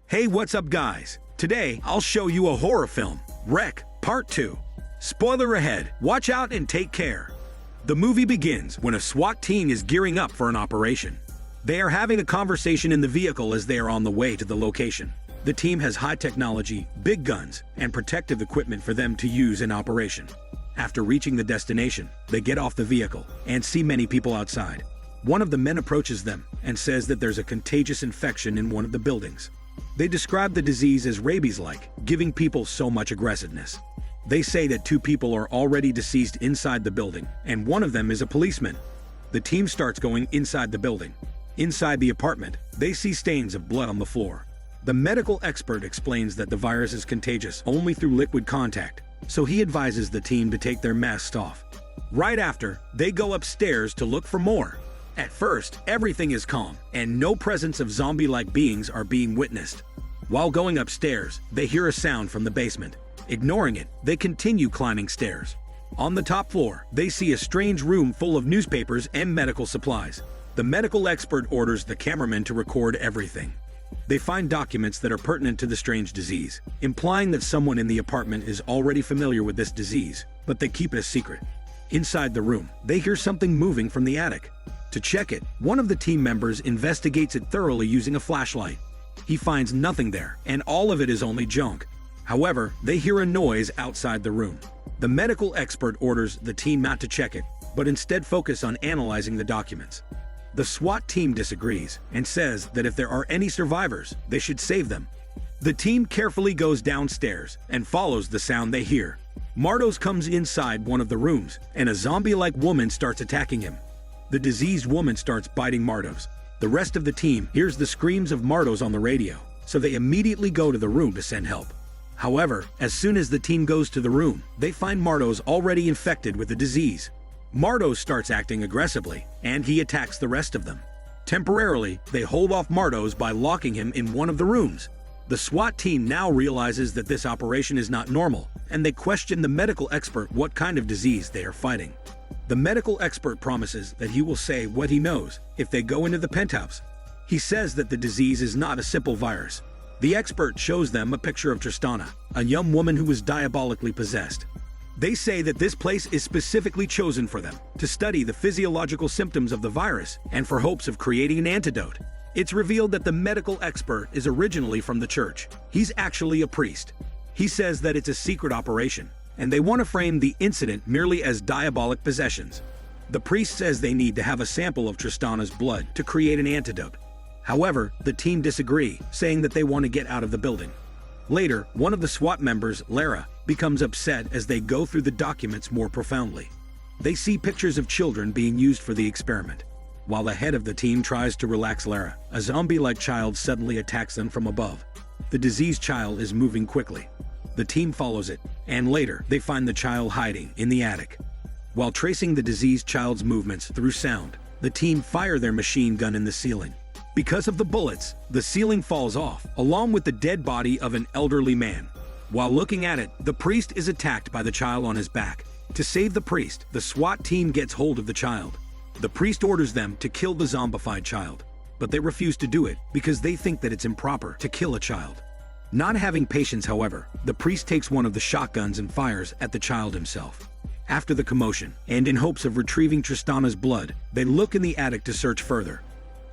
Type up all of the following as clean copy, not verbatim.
Hey, what's up guys? Today, I'll show you a horror film, Wreck, Part 2. Spoiler ahead, watch out and take care. The movie begins when a SWAT team is gearing up for an operation. They are having a conversation in the vehicle as they are on the way to the location. The team has high technology, big guns, and protective equipment for them to use in operation. After reaching the destination, they get off the vehicle and see many people outside. One of the men approaches them and says that there's a contagious infection in one of the buildings. They describe the disease as rabies-like, giving people so much aggressiveness. They say that 2 people are already deceased inside the building, and one of them is a policeman. The team starts going inside the building. Inside the apartment, they see stains of blood on the floor. The medical expert explains that the virus is contagious only through liquid contact, so he advises the team to take their masks off. Right after, they go upstairs to look for more. At first, everything is calm, and no presence of zombie-like beings are being witnessed. While going upstairs, they hear a sound from the basement. Ignoring it, they continue climbing stairs. On the top floor, they see a strange room full of newspapers and medical supplies. The medical expert orders the cameraman to record everything. They find documents that are pertinent to the strange disease, implying that someone in the apartment is already familiar with this disease, but they keep it a secret. Inside the room, they hear something moving from the attic. To check it, one of the team members investigates it thoroughly using a flashlight. He finds nothing there, and all of it is only junk. However, they hear a noise outside the room. The medical expert orders the team not to check it, but instead focus on analyzing the documents. The SWAT team disagrees and says that if there are any survivors, they should save them. The team carefully goes downstairs and follows the sound they hear. Mardos comes inside one of the rooms, and a zombie-like woman starts attacking him. The diseased woman starts biting Mardos. The rest of the team hears the screams of Mardos on the radio, so they immediately go to the room to send help. However, as soon as the team goes to the room, they find Mardos already infected with the disease. Mardos starts acting aggressively, and he attacks the rest of them. Temporarily, they hold off Mardos by locking him in one of the rooms. The SWAT team now realizes that this operation is not normal, and they question the medical expert what kind of disease they are fighting. The medical expert promises that he will say what he knows if they go into the penthouse. He says that the disease is not a simple virus. The expert shows them a picture of Tristana, a young woman who was diabolically possessed. They say that this place is specifically chosen for them, to study the physiological symptoms of the virus and for hopes of creating an antidote. It's revealed that the medical expert is originally from the church. He's actually a priest. He says that it's a secret operation, and they want to frame the incident merely as diabolic possessions. The priest says they need to have a sample of Tristana's blood to create an antidote. However, the team disagree, saying that they want to get out of the building. Later, one of the SWAT members, Lara, becomes upset as they go through the documents more profoundly. They see pictures of children being used for the experiment. While the head of the team tries to relax Lara, a zombie-like child suddenly attacks them from above. The diseased child is moving quickly. The team follows it, and later they find the child hiding in the attic. While tracing the diseased child's movements through sound, the team fire their machine gun in the ceiling. Because of the bullets, the ceiling falls off, along with the dead body of an elderly man. While looking at it, the priest is attacked by the child on his back. To save the priest, the SWAT team gets hold of the child. The priest orders them to kill the zombified child, but they refuse to do it because they think that it's improper to kill a child. Not having patience, however, the priest takes one of the shotguns and fires at the child himself. After the commotion, and in hopes of retrieving Tristana's blood, they look in the attic to search further.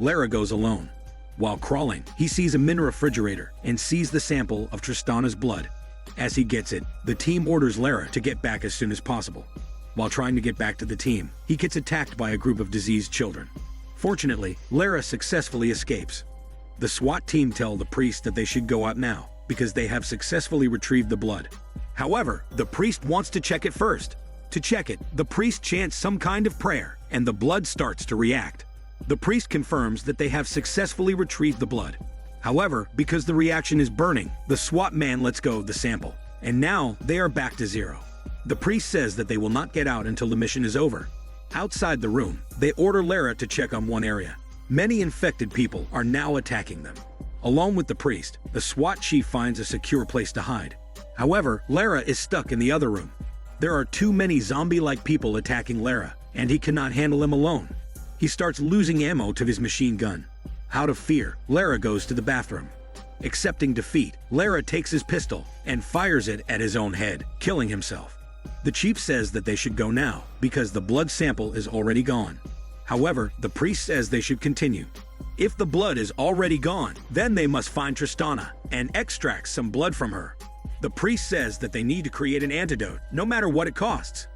Lara goes alone. While crawling, he sees a mini refrigerator and sees the sample of Tristana's blood. As he gets it, the team orders Lara to get back as soon as possible. While trying to get back to the team, he gets attacked by a group of diseased children. Fortunately, Lara successfully escapes. The SWAT team tell the priest that they should go out now because they have successfully retrieved the blood. However, the priest wants to check it first. To check it, the priest chants some kind of prayer, and the blood starts to react. The priest confirms that they have successfully retrieved the blood. However, because the reaction is burning, the SWAT man lets go of the sample, and now they are back to zero. The priest says that they will not get out until the mission is over. Outside the room, they order Lara to check on one area. Many infected people are now attacking them. Along with the priest, the SWAT chief finds a secure place to hide. However, Lara is stuck in the other room. There are too many zombie-like people attacking Lara, and he cannot handle him alone. He starts losing ammo to his machine gun. Out of fear, Lara goes to the bathroom. Accepting defeat, Lara takes his pistol and fires it at his own head, killing himself. The chief says that they should go now because the blood sample is already gone. However, the priest says they should continue. If the blood is already gone, then they must find Tristana and extract some blood from her. The priest says that they need to create an antidote, no matter what it costs.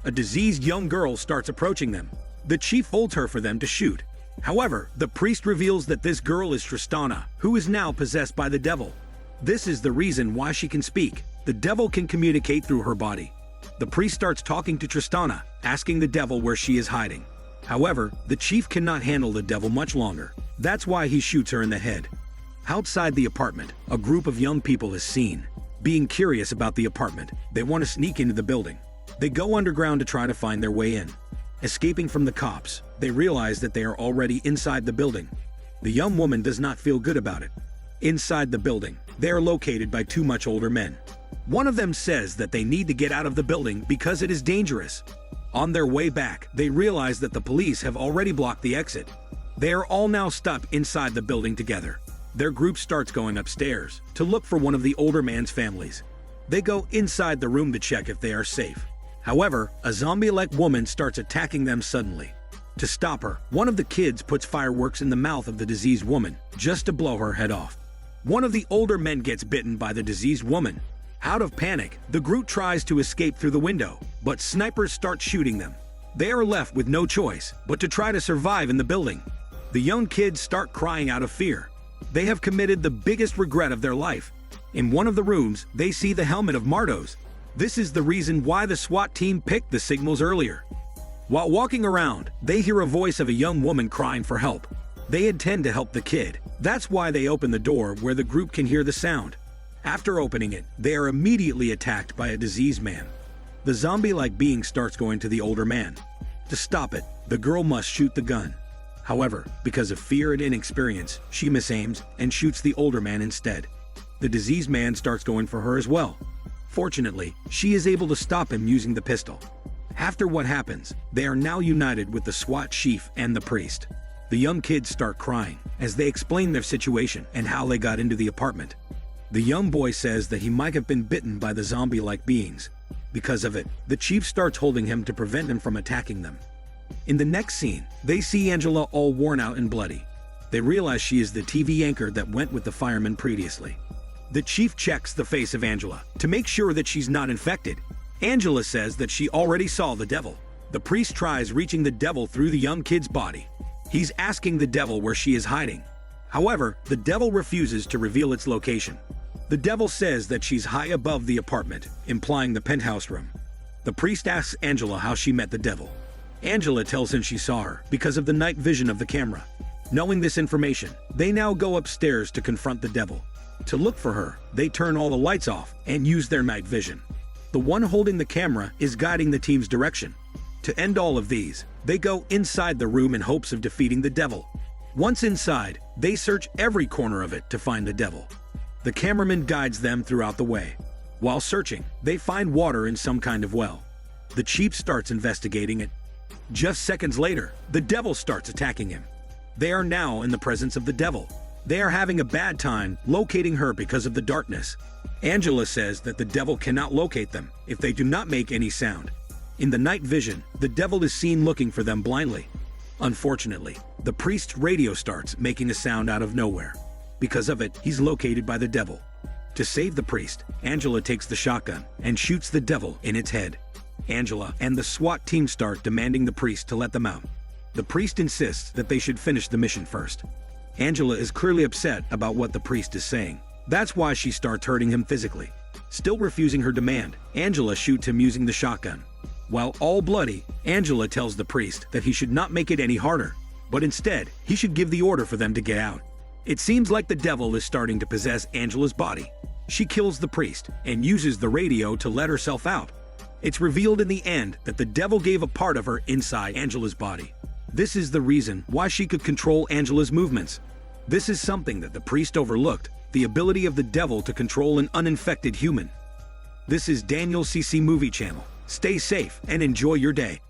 A diseased young girl starts approaching them. The chief holds her for them to shoot. However, the priest reveals that this girl is Tristana, who is now possessed by the devil. This is the reason why she can speak. The devil can communicate through her body. The priest starts talking to Tristana, asking the devil where she is hiding. However, the chief cannot handle the devil much longer. That's why he shoots her in the head. Outside the apartment, a group of young people is seen. Being curious about the apartment, they want to sneak into the building. They go underground to try to find their way in. Escaping from the cops, they realize that they are already inside the building. The young woman does not feel good about it. Inside the building, they are located by two much older men. One of them says that they need to get out of the building because it is dangerous. On their way back, they realize that the police have already blocked the exit. They are all now stuck inside the building together. Their group starts going upstairs to look for one of the older man's families. They go inside the room to check if they are safe. However, a zombie-like woman starts attacking them suddenly. To stop her, one of the kids puts fireworks in the mouth of the diseased woman, just to blow her head off. One of the older men gets bitten by the diseased woman. Out of panic, the group tries to escape through the window, but snipers start shooting them. They are left with no choice but to try to survive in the building. The young kids start crying out of fear. They have committed the biggest regret of their life. In one of the rooms, they see the helmet of Mardos. This is the reason why the SWAT team picked the signals earlier. While walking around, they hear a voice of a young woman crying for help. They intend to help the kid. That's why they open the door where the group can hear the sound. After opening it, they are immediately attacked by a diseased man. The zombie-like being starts going to the older man. To stop it, the girl must shoot the gun. However, because of fear and inexperience, she misaims and shoots the older man instead. The diseased man starts going for her as well. Fortunately, she is able to stop him using the pistol. After what happens, they are now united with the SWAT chief and the priest. The young kids start crying as they explain their situation and how they got into the apartment. The young boy says that he might have been bitten by the zombie-like beings. Because of it, the chief starts holding him to prevent him from attacking them. In the next scene, they see Angela all worn out and bloody. They realize she is the TV anchor that went with the fireman previously. The chief checks the face of Angela to make sure that she's not infected. Angela says that she already saw the devil. The priest tries reaching the devil through the young kid's body. He's asking the devil where she is hiding. However, the devil refuses to reveal its location. The devil says that she's high above the apartment, implying the penthouse room. The priest asks Angela how she met the devil. Angela tells him she saw her because of the night vision of the camera. Knowing this information, they now go upstairs to confront the devil. To look for her, they turn all the lights off and use their night vision. The one holding the camera is guiding the team's direction. To end all of these, they go inside the room in hopes of defeating the devil. Once inside, they search every corner of it to find the devil. The cameraman guides them throughout the way. While searching, they find water in some kind of well. The chief starts investigating it. Just seconds later, the devil starts attacking him. They are now in the presence of the devil. They are having a bad time locating her because of the darkness. Angela says that the devil cannot locate them if they do not make any sound. In the night vision, the devil is seen looking for them blindly. Unfortunately, the priest's radio starts making a sound out of nowhere. Because of it, he's located by the devil. To save the priest, Angela takes the shotgun and shoots the devil in its head. Angela and the SWAT team start demanding the priest to let them out. The priest insists that they should finish the mission first. Angela is clearly upset about what the priest is saying. That's why she starts hurting him physically. Still refusing her demand, Angela shoots him using the shotgun. While all bloody, Angela tells the priest that he should not make it any harder, but instead, he should give the order for them to get out. It seems like the devil is starting to possess Angela's body. She kills the priest and uses the radio to let herself out. It's revealed in the end that the devil gave a part of her inside Angela's body. This is the reason why she could control Angela's movements. This is something that the priest overlooked, the ability of the devil to control an uninfected human. This is Daniel CC Movie Channel. Stay safe and enjoy your day.